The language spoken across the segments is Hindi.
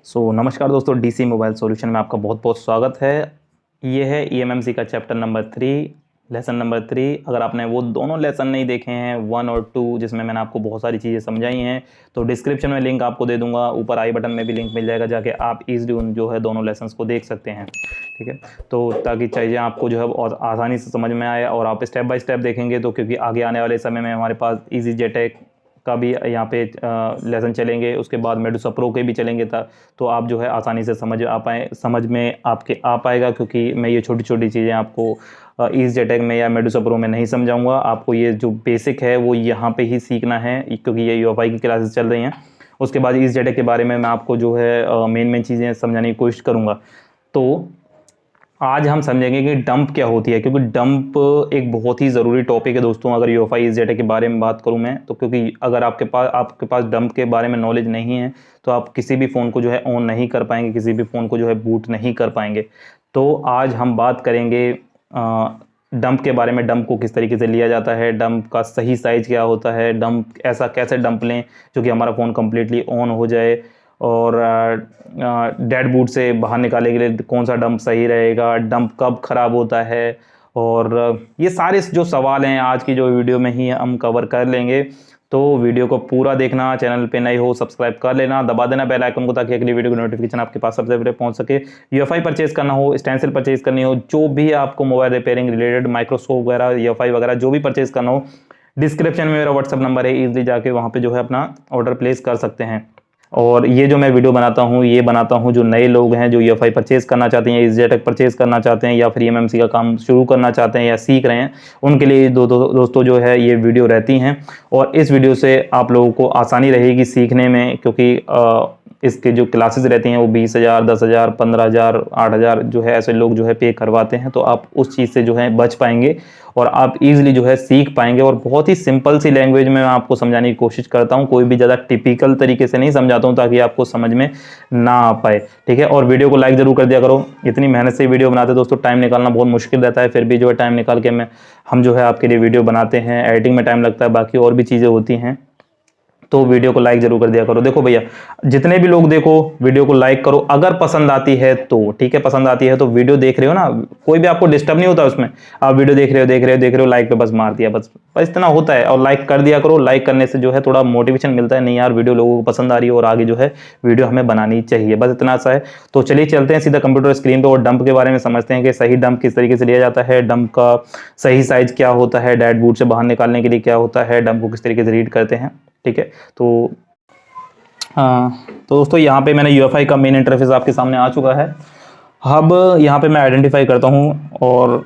नमस्कार दोस्तों, डीसी मोबाइल सॉल्यूशन में आपका बहुत बहुत स्वागत है। ये है ईएमएमसी का चैप्टर नंबर 3, लेसन नंबर 3। अगर आपने वो दोनों लेसन नहीं देखे हैं 1 और 2, जिसमें मैंने आपको बहुत सारी चीज़ें समझाई हैं, तो डिस्क्रिप्शन में लिंक आपको दे दूंगा, ऊपर आई बटन में भी लिंक मिल जाएगा, जाके आप ईजिली उन जो है दोनों लेसन्स को देख सकते हैं। ठीक है, तो ताकि चीज़ें आपको जो है और आसानी से समझ में आए और आप स्टेप बाय स्टेप देखेंगे, तो क्योंकि आगे आने वाले समय में हमारे पास ईजी जेटेक का भी यहाँ पे लेसन चलेंगे, उसके बाद मेडुसा प्रो के भी चलेंगे था, तो आप जो है आसानी से समझ में आपके आ पाएगा, क्योंकि मैं ये छोटी छोटी चीज़ें आपको ईज जेटेक में या मेडुसा प्रो में नहीं समझाऊंगा। आपको ये जो बेसिक है वो यहाँ पे ही सीखना है, क्योंकि ये यूएफआई की क्लासेस चल रही हैं। उसके बाद ईज जेटेक के बारे में मैं आपको जो है मेन चीज़ें समझाने की कोशिश करूँगा। तो आज हम समझेंगे कि डंप क्या होती है, क्योंकि डंप एक बहुत ही ज़रूरी टॉपिक है दोस्तों। अगर यूएफआई ईज जेटेक के बारे में बात करूं मैं, तो क्योंकि अगर आपके पास डंप के बारे में नॉलेज नहीं है, तो आप किसी भी फ़ोन को जो है ऑन नहीं कर पाएंगे, किसी भी फ़ोन को जो है बूट नहीं कर पाएंगे। तो आज हम बात करेंगे डंप के बारे में, डंप को किस तरीके से लिया जाता है, डंप का सही साइज़ क्या होता है, डंप ऐसा कैसे डंप लें जो कि हमारा फ़ोन कम्प्लीटली ऑन हो जाए, और डेड बूट से बाहर निकालने के लिए कौन सा डंप सही रहेगा, डंप कब ख़राब होता है, और ये सारे जो सवाल हैं आज की जो वीडियो में ही हम कवर कर लेंगे। तो वीडियो को पूरा देखना, चैनल पे नए हो सब्सक्राइब कर लेना, दबा देना बेल आइकन को, ताकि अगली वीडियो की नोटिफिकेशन आपके पास सबसे पहले पहुंच सके। यूएफआई परचेज करना हो, स्टेंसिल परचेज करनी हो, जो भी आपको मोबाइल रिपेयरिंग रिलेटेड माइक्रोस्कोप वगैरह यूएफआई वगैरह जो भी परचेज करना हो, डिस्क्रिप्शन में मेरा व्हाट्सअप नंबर है, ईजिली जाके वहाँ पे जो है अपना ऑर्डर प्लेस कर सकते हैं। और ये जो मैं वीडियो बनाता हूँ, ये बनाता हूँ जो नए लोग हैं, जो यूएफआई परचेज़ करना चाहते हैं, ईज जेटेक परचेज़ करना चाहते हैं, या फिर ईएमएमसी का काम शुरू करना चाहते हैं या सीख रहे हैं, उनके लिए दोस्तों जो है ये वीडियो रहती हैं। और इस वीडियो से आप लोगों को आसानी रहेगी सीखने में, क्योंकि इसके जो क्लासेस रहती हैं वो 20,000, 10,000, 15,000, 8,000 जो है ऐसे लोग जो है पे करवाते हैं। तो आप उस चीज़ से जो है बच पाएंगे और आप इजीली जो है सीख पाएंगे। और बहुत ही सिंपल सी लैंग्वेज में मैं आपको समझाने की कोशिश करता हूँ, कोई भी ज़्यादा टिपिकल तरीके से नहीं समझाता हूँ, ताकि आपको समझ में ना आ पाए। ठीक है, और वीडियो को लाइक ज़रूर कर दिया करो। इतनी मेहनत से वीडियो बनाते दोस्तों, टाइम निकालना बहुत मुश्किल रहता है, फिर भी जो है टाइम निकाल के हम जो है आपके लिए वीडियो बनाते हैं। एडिटिंग में टाइम लगता है, बाकी और भी चीज़ें होती हैं, तो वीडियो को लाइक जरूर कर दिया करो। देखो भैया, जितने भी लोग देखो वीडियो को लाइक करो, अगर पसंद आती है तो ठीक है, पसंद आती है तो वीडियो देख रहे हो ना, कोई भी आपको डिस्टर्ब नहीं होता उसमें, आप वीडियो देख रहे हो लाइक पे बस मार दिया, बस इतना होता है। और लाइक कर दिया करो, लाइक करने से जो है थोड़ा मोटिवेशन मिलता है, नहीं यार वीडियो लोगों को पसंद आ रही है और आगे जो है वीडियो हमें बनानी चाहिए, बस इतना सा है। तो चलिए चलते हैं सीधा कंप्यूटर स्क्रीन पर और डंप के बारे में समझते हैं कि सही डंप किस तरीके से लिया जाता है, डंप का सही साइज क्या होता है, डेड बूट से बाहर निकालने के लिए क्या होता है, डंप को किस तरीके से रीड करते हैं। ठीक है, तो हाँ, तो दोस्तों यहाँ पे मैंने यूएफआई का मेन इंटरफेस आपके सामने आ चुका है। अब यहाँ पे मैं आइडेंटिफाई करता हूँ, और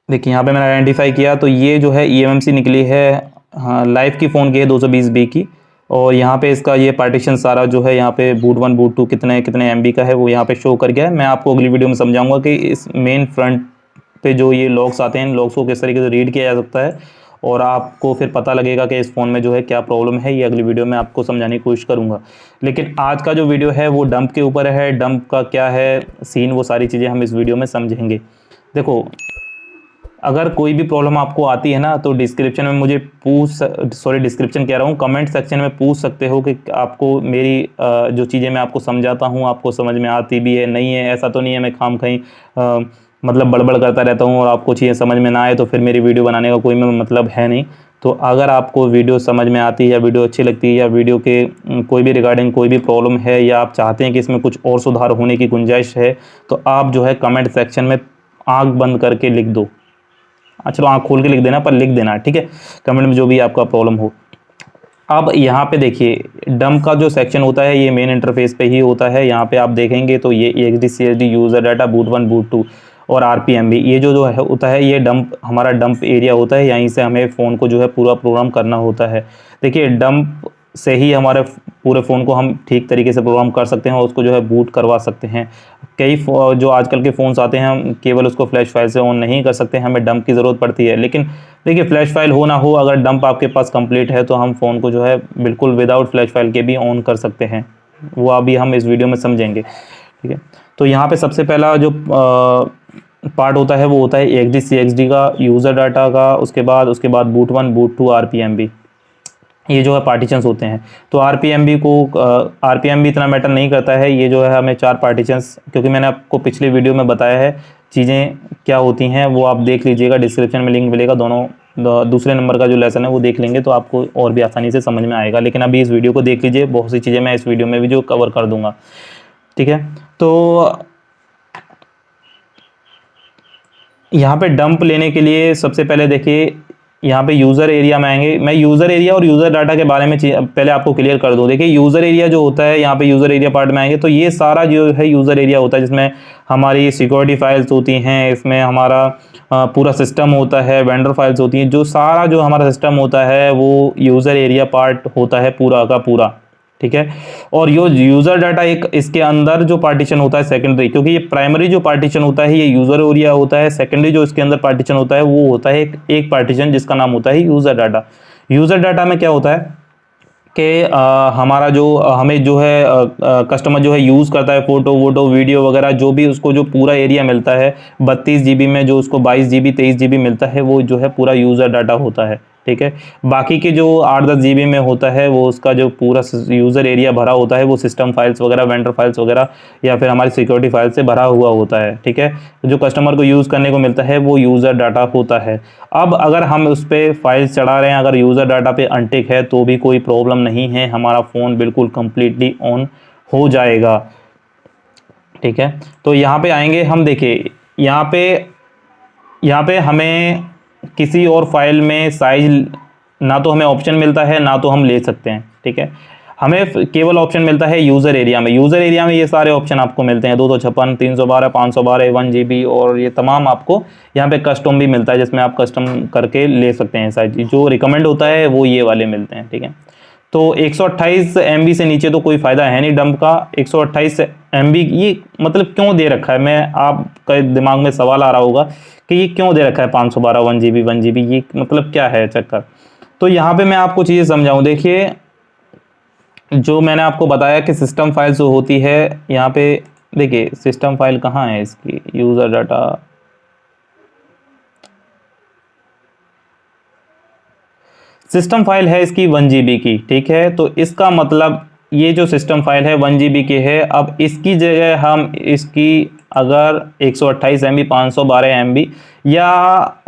देखिए यहाँ पे मैंने आइडेंटिफाई किया, तो ये जो है ईएमएमसी निकली है, हाँ, लाइफ की फ़ोन की है 220B की। और यहाँ पे इसका ये पार्टीशन सारा जो है, यहाँ पे बूट 1 बूट 2 कितने कितने MB का है वो यहाँ पे शो कर गया है। मैं आपको अगली वीडियो में समझाऊंगा कि इस मेन फ्रंट पे जो ये लॉक्स आते हैं, इन लॉक्स को किस तरीके से रीड किया जा सकता है, और आपको फिर पता लगेगा कि इस फ़ोन में जो है क्या प्रॉब्लम है। ये अगली वीडियो में आपको समझाने की कोशिश करूँगा। लेकिन आज का जो वीडियो है वो डंप के ऊपर है, डंप का क्या है सीन, वो सारी चीज़ें हम इस वीडियो में समझेंगे। देखो, अगर कोई भी प्रॉब्लम आपको आती है ना, तो डिस्क्रिप्शन में मुझे डिस्क्रिप्शन कह रहा हूँ, कमेंट सेक्शन में पूछ सकते हो कि आपको मेरी जो चीज़ें मैं आपको समझाता हूँ आपको समझ में आती भी है नहीं है। ऐसा तो नहीं है मैं खाम खहीं मतलब बड़बड़ करता रहता हूँ और आपको चीज़ें समझ में ना आए तो फिर मेरी वीडियो बनाने का कोई मतलब है नहीं। तो अगर आपको वीडियो समझ में आती है या वीडियो अच्छी लगती है, या वीडियो के कोई भी रिगार्डिंग कोई भी प्रॉब्लम है, या आप चाहते हैं कि इसमें कुछ और सुधार होने की गुंजाइश है, तो आप जो है कमेंट सेक्शन में आँख बंद करके लिख दो। चलो आँख खोल के लिख देना, पर लिख देना, ठीक है, कमेंट में जो भी आपका प्रॉब्लम हो। अब यहाँ पे देखिए, डंप का जो सेक्शन होता है ये मेन इंटरफेस पे ही होता है। यहाँ पे आप देखेंगे तो ये EXD CSD user data boot 1 boot 2 और RPM भी, ये जो है होता है, ये डंप हमारा डंप एरिया होता है। यहीं से हमें फ़ोन को जो है पूरा प्रोग्राम करना होता है। देखिए, डंप से ही हमारे पूरे फ़ोन को हम ठीक तरीके से प्रोग्राम कर सकते हैं और उसको जो है बूट करवा सकते हैं। कई जो आजकल के फ़ोन्स आते हैं, हम केवल उसको फ्लैश फाइल से ऑन नहीं कर सकते, हमें डंप की ज़रूरत पड़ती है। लेकिन देखिए, फ्लैश फाइल हो ना हो, अगर डंप आपके पास कंप्लीट है तो हम फ़ोन को जो है बिल्कुल विदाउट फ्लैश फाइल के भी ऑन कर सकते हैं। वो अभी हम इस वीडियो में समझेंगे। ठीक है, तो यहाँ पे सबसे पहला जो पार्ट होता है वो होता है EXD CXD का, यूज़र डाटा का, उसके बाद बूट 1 बूट 2 RPM भी। ये जो है पार्टीशंस होते हैं। तो आरपीएम भी इतना मैटर नहीं करता है, ये जो है हमें 4 पार्टीशंस, क्योंकि मैंने आपको पिछले वीडियो में बताया है चीज़ें क्या होती हैं, वो आप देख लीजिएगा, डिस्क्रिप्शन में लिंक मिलेगा, दोनों दूसरे नंबर का जो लेसन है वो देख लेंगे तो आपको और भी आसानी से समझ में आएगा। लेकिन अभी इस वीडियो को देख लीजिए, बहुत सी चीज़ें मैं इस वीडियो में भी जो कवर कर दूंगा, ठीक है। तो यहाँ पे डंप लेने के लिए सबसे पहले देखिए, यहाँ पे यूज़र एरिया में आएंगे। मैं यूज़र एरिया और यूज़र डाटा के बारे में पहले आपको क्लियर कर दूँ। देखिए यूज़र एरिया जो होता है, यहाँ पे यूज़र एरिया पार्ट में आएंगे तो ये सारा जो है यूज़र एरिया होता है, जिसमें हमारी सिक्योरिटी फाइल्स होती हैं, इसमें हमारा पूरा सिस्टम होता है, वेंडर फाइल्स होती हैं, जो सारा जो हमारा सिस्टम होता है वो यूज़र एरिया पार्ट होता है पूरा का पूरा, ठीक है। और ये यूज़र डाटा एक इसके अंदर जो पार्टीशन होता है सेकेंडरी, क्योंकि ये प्राइमरी जो पार्टीशन होता है ये यूज़र एरिया होता है, सेकेंडरी जो इसके अंदर पार्टीशन होता है वो होता है एक पार्टीशन जिसका नाम होता है यूज़र डाटा। यूज़र डाटा में क्या होता है कि हमारा जो हमें जो है कस्टमर जो है यूज़ करता है फ़ोटो वोटो वीडियो वगैरह, जो भी उसको जो पूरा एरिया मिलता है 32 GB में, जो उसको 22 GB 23 GB मिलता है, वो जो है पूरा यूज़र डाटा होता है, ठीक है। बाकी के जो 8-10 GB में होता है वो उसका जो पूरा यूज़र एरिया भरा होता है वो सिस्टम फाइल्स वगैरह, वेंडर फाइल्स वगैरह या फिर हमारी सिक्योरिटी फाइल से भरा हुआ होता है, ठीक है। जो कस्टमर को यूज़ करने को मिलता है वो यूज़र डाटा होता है। अब अगर हम उस पर फाइल्स चढ़ा रहे हैं, अगर यूज़र डाटा पे अनटिक है तो भी कोई प्रॉब्लम नहीं है, हमारा फ़ोन बिल्कुल कम्प्लीटली ऑन हो जाएगा, ठीक है। तो यहाँ पे आएंगे हम, देखिए यहाँ पे हमें किसी और फाइल में साइज ना तो हमें ऑप्शन मिलता है ना तो हम ले सकते हैं, ठीक है। हमें केवल ऑप्शन मिलता है यूज़र एरिया में। यूज़र एरिया में ये सारे ऑप्शन आपको मिलते हैं, 256, 312, 512, 1 GB और ये तमाम आपको यहाँ पे कस्टम भी मिलता है, जिसमें आप कस्टम करके ले सकते हैं साइज। जो रिकमेंड होता है वो ये वाले मिलते हैं, ठीक है। तो 128 MB से नीचे तो कोई फ़ायदा है नहीं डंप का। 128 MB ये मतलब क्यों दे रखा है, मैं आपके दिमाग में सवाल आ रहा होगा कि ये क्यों दे रखा है 512, 1 GB 1 GB, ये मतलब क्या है चक्कर। तो यहाँ पे मैं आपको चीज़ें समझाऊँ। देखिए जो मैंने आपको बताया कि सिस्टम फाइल जो होती है, यहाँ पे देखिए सिस्टम फाइल कहाँ है इसकी, यूज़र डाटा, सिस्टम फाइल है इसकी 1 GB की, ठीक है। तो इसका मतलब ये जो सिस्टम फाइल है 1 GB की है। अब इसकी जगह हम इसकी अगर 128 MB, 512 MB या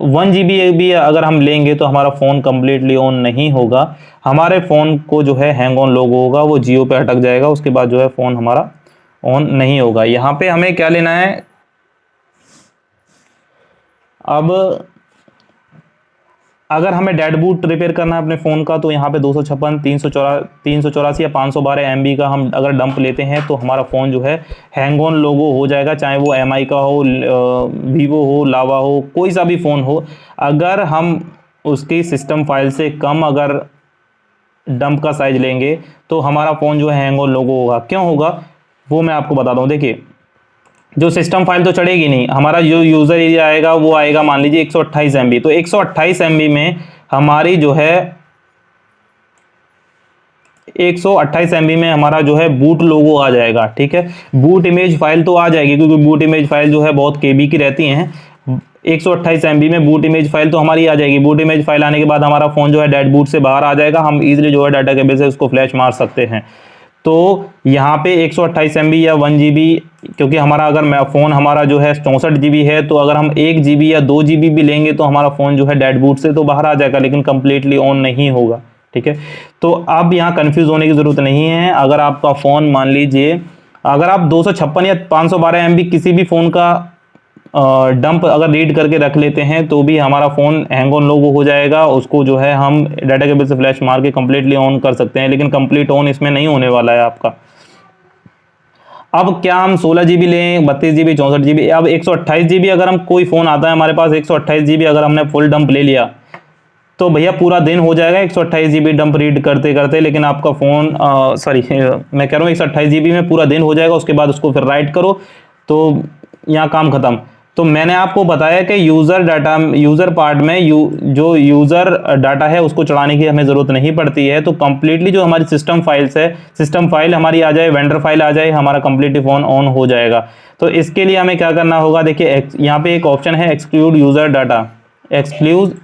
1 GB भी अगर हम लेंगे तो हमारा फ़ोन कम्प्लीटली ऑन नहीं होगा, हमारे फ़ोन को जो है हैंग ऑन लोगो होगा, वो जियो पे अटक जाएगा, उसके बाद जो है फ़ोन हमारा ऑन नहीं होगा। यहाँ पे हमें क्या लेना है, अब अगर हमें डेड बूट रिपेयर करना है अपने फ़ोन का तो यहाँ पे 256, 384 या 512 MB का हम अगर डंप लेते हैं तो हमारा फ़ोन जो है हैंग ऑन लोगो हो जाएगा, चाहे वो MI का हो, वीवो हो, लावा हो, कोई सा भी फ़ोन हो। अगर हम उसकी सिस्टम फाइल से कम अगर डंप का साइज लेंगे तो हमारा फ़ोन जो है हैंग ऑन लोगो होगा। क्यों होगा वो मैं आपको बताता हूँ। देखिए जो सिस्टम फाइल तो चढ़ेगी नहीं, हमारा जो यूज़र एरिया आएगा वो आएगा मान लीजिए 128 MB। तो 128 MB में हमारी जो है 128 MB में हमारा जो है बूट लोगो आ जाएगा, ठीक है। बूट इमेज फाइल तो आ जाएगी, क्योंकि बूट इमेज फाइल जो है बहुत KB की रहती हैं। 128 MB में बूट इमेज फाइल तो हमारी आ जाएगी। बूट इमेज फाइल आने के बाद हमारा फ़ोन जो है डेड बूट से बाहर आ जाएगा, हम इजीली जो है डाटा केबल से उसको फ्लैश मार सकते हैं। तो यहाँ पे 128 MB या 1 GB, क्योंकि हमारा अगर फ़ोन हमारा जो है 64 GB है, तो अगर हम 1 GB या 2 GB भी लेंगे तो हमारा फ़ोन जो है डेड बूट से तो बाहर आ जाएगा, लेकिन कम्प्लीटली ऑन नहीं होगा, ठीक है। तो अब यहाँ कन्फ्यूज़ होने की ज़रूरत नहीं है। अगर आपका फ़ोन मान लीजिए अगर आप 256 या 512 MB किसी भी फ़ोन का डंप अगर रीड करके रख लेते हैं तो भी हमारा फ़ोन हैंग ऑन लोगो हो जाएगा। उसको जो है हम डाटा केबल से फ्लैश मार के कम्प्लीटली ऑन कर सकते हैं, लेकिन कंप्लीट ऑन इसमें नहीं होने वाला है आपका। अब क्या हम 16 GB लें, 32 GB, 64 GB, अब 128 GB अगर हम कोई फ़ोन आता है हमारे पास 128 GB अगर हमने फुल डंप ले लिया तो भैया पूरा दिन हो जाएगा 128 GB डंप रीड करते करते, लेकिन आपका फ़ोन मैं कह रहा हूँ 128 GB में पूरा दिन हो जाएगा। उसके बाद उसको फिर राइट करो तो यहाँ काम ख़त्म। तो मैंने आपको बताया कि यूज़र पार्ट में जो यूज़र डाटा है उसको चढ़ाने की हमें ज़रूरत नहीं पड़ती है। तो कम्प्लीटली जो हमारी सिस्टम फाइल्स है, सिस्टम फाइल हमारी आ जाए, वेंडर फाइल आ जाए, हमारा कम्प्लीटली फ़ोन ऑन हो जाएगा। तो इसके लिए हमें क्या करना होगा, देखिए यहाँ पे एक ऑप्शन है exclude user data, exclude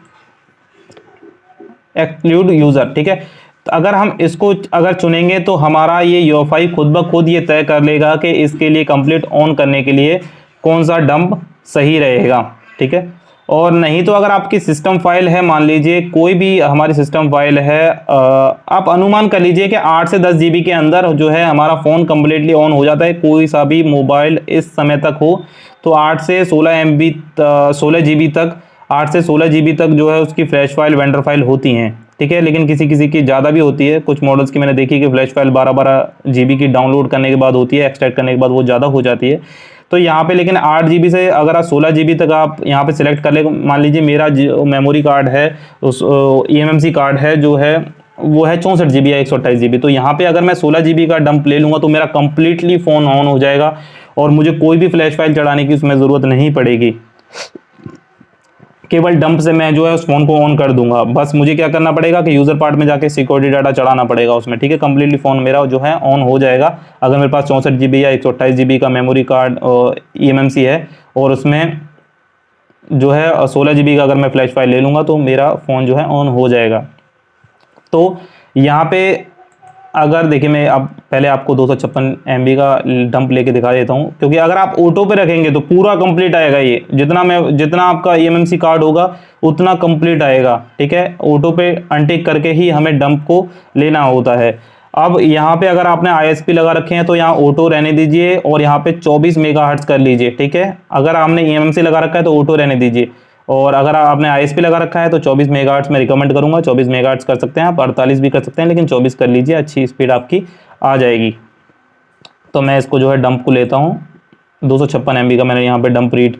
user, ठीक है। अगर हम इसको अगर चुनेंगे तो हमारा ये UEFI खुद ब खुद ये तय कर लेगा कि इसके लिए कंप्लीट ऑन करने के लिए कौन सा डंप सही रहेगा, ठीक है। और नहीं तो अगर आपकी सिस्टम फाइल है, मान लीजिए कोई भी हमारी सिस्टम फाइल है, आप अनुमान कर लीजिए कि 8 से 10 GB के अंदर जो है हमारा फ़ोन कम्प्लीटली ऑन हो जाता है। कोई सा भी मोबाइल इस समय तक हो तो 8 से 16 GB तक, 8 से 16 GB तक जो है उसकी फ्लैश फाइल, वेंडर फाइल होती हैं, ठीक है। लेकिन किसी किसी की ज़्यादा भी होती है, कुछ मॉडल्स की मैंने देखी कि फ्लैश फाइल 12-12 GB की डाउनलोड करने के बाद होती है, एक्सट्रैक्ट करने के बाद वो ज़्यादा हो जाती है। तो यहाँ पे लेकिन 8 GB से अगर आप 16 GB तक आप यहाँ पे सिलेक्ट कर ले, मान लीजिए मेरा जो मेमोरी कार्ड है उस eMMC कार्ड है जो है वो है 64 GB या 128 GB। तो यहाँ पे अगर मैं 16 GB का डंप ले लूँगा तो मेरा कंप्लीटली फ़ोन ऑन हो जाएगा और मुझे कोई भी फ्लैश फाइल चढ़ाने की उसमें ज़रूरत नहीं पड़ेगी। केवल डंप से मैं जो है उस फोन को ऑन कर दूंगा। बस मुझे क्या करना पड़ेगा कि यूज़र पार्ट में जाके सिक्योरिटी डाटा चढ़ाना पड़ेगा उसमें, ठीक है। कंप्लीटली फ़ोन मेरा जो है ऑन हो जाएगा अगर मेरे पास 64 GB या 128 GB का मेमोरी कार्ड eMMC है और उसमें जो है 16 GB का अगर मैं फ्लैश फाइल ले लूँगा तो मेरा फ़ोन जो है ऑन हो जाएगा। तो यहाँ पे अगर देखिए मैं अब पहले आपको 256 MB का डंप लेके दिखा देता हूँ, क्योंकि अगर आप ऑटो पे रखेंगे तो पूरा कंप्लीट आएगा। ये जितना आपका eMMC कार्ड होगा उतना कंप्लीट आएगा, ठीक है। ऑटो पे अनटिक करके ही हमें डंप को लेना होता है। अब यहाँ पे अगर आपने ISP लगा रखे हैं तो यहाँ ऑटो रहने दीजिए और यहाँ पे 24 मेगाहर्ट्ज कर लीजिए, ठीक है। अगर आपने eMMC लगा रखा है तो ऑटो रहने दीजिए, और अगर आपने ISP लगा रखा है तो 24 मेगाहर्ट्ज मैं रिकमेंड करूंगा। 24 मेगाहर्ट्ज कर सकते हैं आप, 48 भी कर सकते हैं, लेकिन 24 कर लीजिए, अच्छी स्पीड आपकी आ जाएगी। तो मैं इसको जो है डंप को लेता हूँ। 256 MB का मैंने यहाँ पे डंप रीड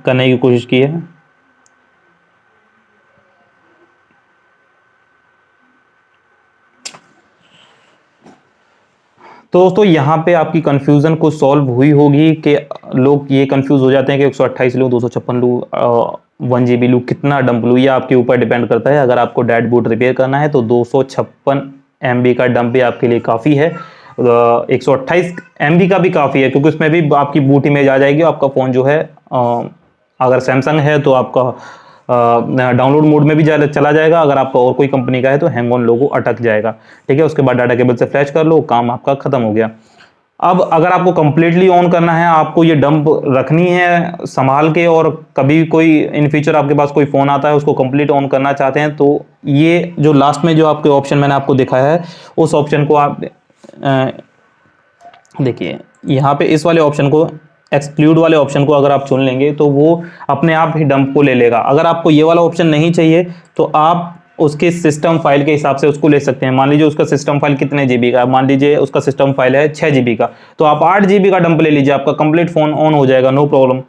करने की कोशिश की है। तो दोस्तों यहाँ पे आपकी कन्फ्यूज़न को सॉल्व हुई होगी कि लोग ये कन्फ्यूज़ हो जाते हैं कि 128 लूँ, 256 लूँ, 1 GB लूँ, कितना डंप लूँ, ये आपके ऊपर डिपेंड करता है। अगर आपको डेड बूट रिपेयर करना है तो 256 MB का डंप भी आपके लिए काफ़ी है। 128 MB का भी काफ़ी है, क्योंकि उसमें भी आपकी बूट इमेज आ जाएगी। आपका फ़ोन जो है अगर सैमसंग है तो आपका डाउनलोड मोड में भी चला जाएगा। अगर आपका और कोई कंपनी का है तो हैंग ऑन लोगो अटक जाएगा, ठीक है। उसके बाद डाटा केबल से फ्लैश कर लो, काम आपका खत्म हो गया। अब अगर आपको कंप्लीटली ऑन करना है, आपको ये डंप रखनी है संभाल के, और कभी कोई इन फ्यूचर आपके पास कोई फ़ोन आता है उसको कंप्लीट ऑन करना चाहते हैं, तो ये जो लास्ट में जो आपके ऑप्शन मैंने आपको दिखाया है उस ऑप्शन को आप देखिए, यहाँ पे इस वाले ऑप्शन को, एक्सक्लूड वाले ऑप्शन को अगर आप चुन लेंगे तो वो अपने आप ही डंप को ले लेगा। अगर आपको ये वाला ऑप्शन नहीं चाहिए तो आप उसके सिस्टम फाइल के हिसाब से उसको ले सकते हैं। मान लीजिए उसका सिस्टम फाइल कितने GB का है, मान लीजिए उसका सिस्टम फाइल है 6 GB का, तो आप 8 GB का डंप ले लीजिए, आपका कंप्लीट फोन ऑन हो जाएगा, नो प्रॉब्लम।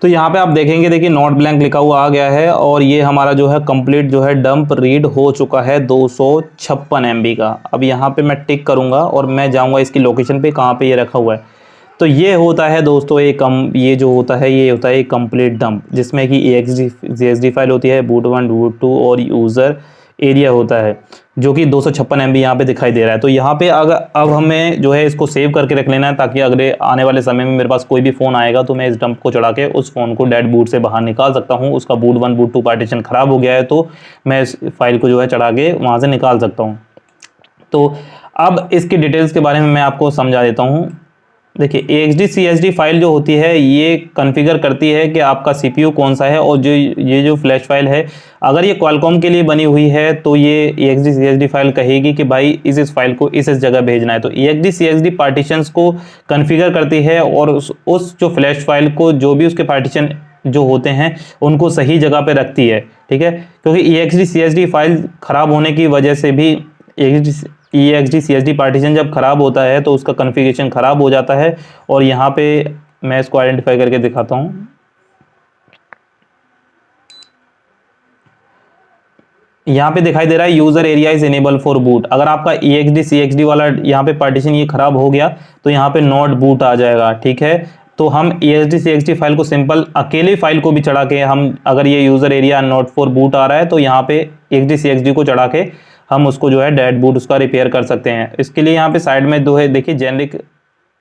तो यहाँ पे आप देखेंगे, देखिए नॉट ब्लैंक लिखा हुआ आ गया है और ये हमारा जो है कंप्लीट जो है डंप रीड हो चुका है 256 MB का। अब यहाँ पे मैं टिक करूँगा और मैं जाऊँगा इसकी लोकेशन पे, कहाँ पे ये रखा हुआ है। तो ये होता है दोस्तों ये जो होता है ये होता है एक कंप्लीट डंप, जिसमें कि EXD फाइल होती है, बूट 1, बूट 2 और यूज़र एरिया होता है, जो कि 256 MB यहाँ पे दिखाई दे रहा है। तो यहाँ पे अगर अब हमें जो है इसको सेव करके रख लेना है, ताकि अगले आने वाले समय में मेरे पास कोई भी फ़ोन आएगा तो मैं इस डंप को चढ़ा के उस फ़ोन को डेड बूट से बाहर निकाल सकता हूँ। उसका बूट 1, बूट 2 पार्टीशन ख़राब हो गया है तो मैं इस फाइल को जो है चढ़ा के वहाँ से निकाल सकता हूँ। तो अब इसकी डिटेल्स के बारे में मैं आपको समझा देता हूँ। देखिए, AXD CSD फाइल जो होती है ये कॉन्फ़िगर करती है कि आपका CPU कौन सा है, और ये जो फ्लैश फाइल है अगर ये क्वालकॉम के लिए बनी हुई है तो ये AXD CSD फाइल कहेगी कि भाई इस फाइल को इस जगह भेजना है। तो AXD CSD पार्टीशंस को कॉन्फ़िगर करती है और उस जो फ्लैश फाइल को, जो भी उसके पार्टीशन जो होते हैं उनको सही जगह पे रखती है, ठीक है। क्योंकि AXD CSD फाइल ख़राब होने की वजह से भी EXD CSD पार्टीशन जब ख़राब होता है तो उसका कॉन्फ़िगरेशन ख़राब हो जाता है। और यहाँ पे मैं इसको आइडेंटिफाई करके दिखाता हूँ। यहाँ पे दिखाई दे रहा है user area is enable for boot. अगर आपका EXD CXD वाला यहाँ पे पार्टीशन ये ख़राब हो गया तो यहाँ पे नॉट बूट आ जाएगा, ठीक है। तो हम EXD CXD फाइल को सिंपल अकेले फाइल को भी चढ़ा के हम, अगर ये user area not for boot आ रहा है तो यहाँ पे EXD CXD को चढ़ा के हम उसको जो है डेड बूट उसका रिपेयर कर सकते हैं। इसके लिए यहाँ पे साइड में जो है देखिए जेनरिक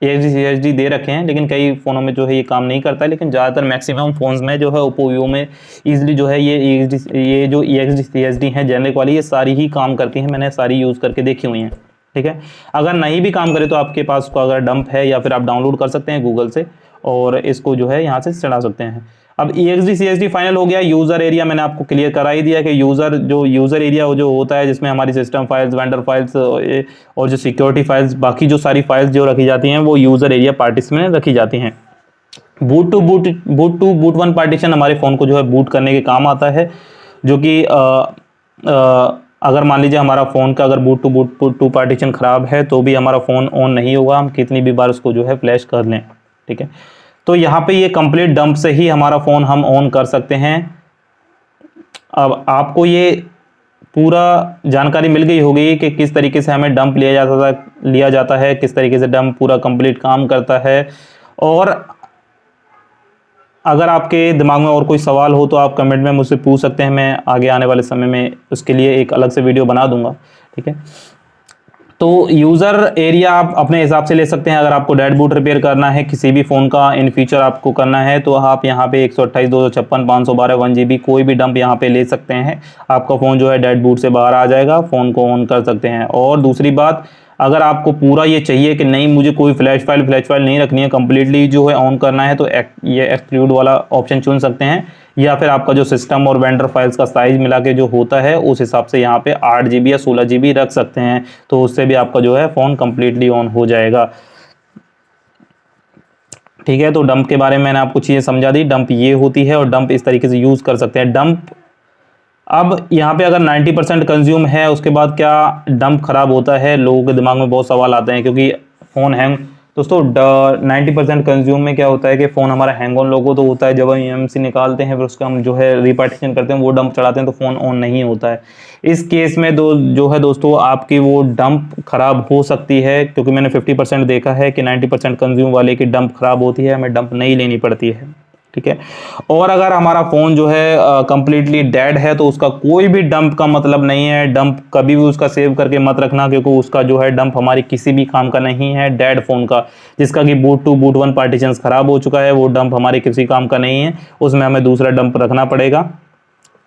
EXD दे रखे हैं, लेकिन कई फ़ोनों में जो है ये काम नहीं करता है, लेकिन ज़्यादातर मैक्सिमम फ़ोन्स में जो है ओप्पो वीवो में ईजिली जो है ये जो EXD हैं जेनरिक वाली, ये सारी ही काम करती हैं। मैंने सारी यूज़ करके देखी हुई हैं, ठीक है। अगर नहीं भी काम करे तो आपके पास को अगर डंप है या फिर आप डाउनलोड कर सकते हैं गूगल से और इसको जो है यहाँ से चढ़ा सकते हैं। अब EXD फाइनल हो गया। यूज़र एरिया मैंने आपको क्लियर करा ही दिया कि यूज़र एरिया जो होता है जिसमें हमारी सिस्टम फाइल्स, वेंडर फाइल्स और जो सिक्योरिटी फाइल्स, बाकी जो सारी फाइल्स जो रखी जाती हैं वो यूज़र एरिया पार्टीशन में रखी जाती हैं। बूट वन पार्टीशन हमारे फ़ोन को जो है बूट करने के काम आता है, जो कि अगर मान लीजिए हमारा फ़ोन का अगर बूट टू पार्टीशन ख़राब है तो भी हमारा फ़ोन ऑन नहीं होगा, हम कितनी भी बार उसको जो है फ्लैश कर लें, ठीक है। तो यहाँ पे ये कंप्लीट डंप से ही हमारा फ़ोन हम ऑन कर सकते हैं। अब आपको ये पूरा जानकारी मिल गई होगी कि किस तरीके से हमें डंप लिया जाता है, किस तरीके से डंप पूरा कंप्लीट काम करता है। और अगर आपके दिमाग में और कोई सवाल हो तो आप कमेंट में मुझसे पूछ सकते हैं, मैं आगे आने वाले समय में उसके लिए एक अलग से वीडियो बना दूंगा, ठीक है। तो यूज़र एरिया आप अपने हिसाब से ले सकते हैं। अगर आपको डेड बूट रिपेयर करना है किसी भी फ़ोन का इन फ्यूचर आपको करना है तो आप यहाँ पे 128, 256, 512, 1 GB कोई भी डंप यहाँ पे ले सकते हैं। आपका फ़ोन जो है डेड बूट से बाहर आ जाएगा, फ़ोन को ऑन कर सकते हैं। और दूसरी बात, अगर आपको पूरा ये चाहिए कि नहीं मुझे कोई फ्लैश फाइल नहीं रखनी है, कंप्लीटली जो है ऑन करना है, तो ये एक्सक्लूड वाला ऑप्शन चुन सकते हैं। या फिर आपका जो सिस्टम और वेंडर फाइल्स का साइज़ मिला के जो होता है उस हिसाब से यहाँ पे 8 GB या 16 GB रख सकते हैं, तो उससे भी आपका जो है फ़ोन कंप्लीटली ऑन हो जाएगा, ठीक है। तो डंप के बारे में मैंने आपको चीज़ें समझा दी। डंप ये होती है और डंप इस तरीके से यूज़ कर सकते हैं। डंप अब यहाँ पे अगर 90% कंज्यूम है उसके बाद क्या डंप ख़राब होता है, लोगों के दिमाग में बहुत सवाल आते हैं, क्योंकि फ़ोन हैंग, दोस्तों 90% कंज्यूम में क्या होता है कि फ़ोन हमारा हैंग ऑन लोगों तो होता है। जब हम EMC निकालते हैं फिर उसका हम जो है रिपार्टीशन करते हैं, वो डंप चढ़ाते हैं तो फ़ोन ऑन नहीं होता है। इस केस में जो है दोस्तों आपकी वो डंप ख़राब हो सकती है, क्योंकि मैंने 50% देखा है कि 90% कंज्यूम वाले की डंप ख़राब होती है, हमें डंप नहीं लेनी पड़ती है, ठीक है। और अगर हमारा फ़ोन जो है कंप्लीटली डेड है तो उसका कोई भी डंप का मतलब नहीं है। डंप कभी भी उसका सेव करके मत रखना, क्योंकि उसका जो है डंप हमारी किसी भी काम का नहीं है। डेड फ़ोन का जिसका कि बूट वन पार्टीशन ख़राब हो चुका है, वो डंप हमारे किसी काम का नहीं है, उसमें हमें दूसरा डंप रखना पड़ेगा।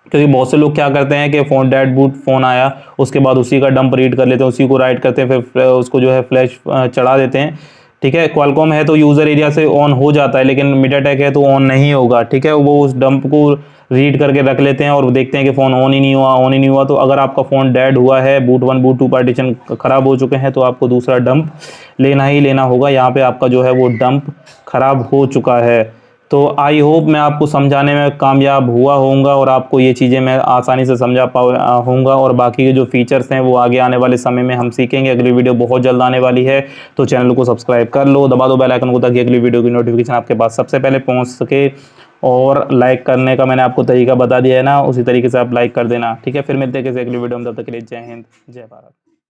क्योंकि बहुत से लोग क्या करते हैं कि डेड बूट फ़ोन आया उसके बाद उसी का डंप रीड कर लेते हैं, उसी को राइट करते हैं, फिर उसको जो है फ्लैश चढ़ा देते हैं, ठीक है। क्वालकॉम है तो यूज़र एरिया से ऑन हो जाता है, लेकिन मीडियाटेक है तो ऑन नहीं होगा, ठीक है। वो उस डंप को रीड करके रख लेते हैं और देखते हैं कि फ़ोन ऑन ही नहीं हुआ। तो अगर आपका फ़ोन डेड हुआ है, बूट 1 बूट 2 पार्टीशन ख़राब हो चुके हैं, तो आपको दूसरा डंप लेना ही लेना होगा। यहाँ पे आपका जो है वो डंप ख़राब हो चुका है। तो आई होप मैं आपको समझाने में कामयाब हुआ होऊंगा और आपको ये चीज़ें मैं आसानी से समझा होऊंगा। और बाकी के जो फीचर्स हैं वो आगे आने वाले समय में हम सीखेंगे। अगली वीडियो बहुत जल्द आने वाली है, तो चैनल को सब्सक्राइब कर लो, दबा दो बेल आइकन को, ताकि अगली वीडियो की नोटिफिकेशन आपके पास सबसे पहले पहुंच सके। और लाइक करने का मैंने आपको तरीका बता दिया है ना, उसी तरीके से आप लाइक कर देना, ठीक है। फिर मिलते हैं किसी अगली वीडियो में, तब तक के लिए जय हिंद, जय भारत।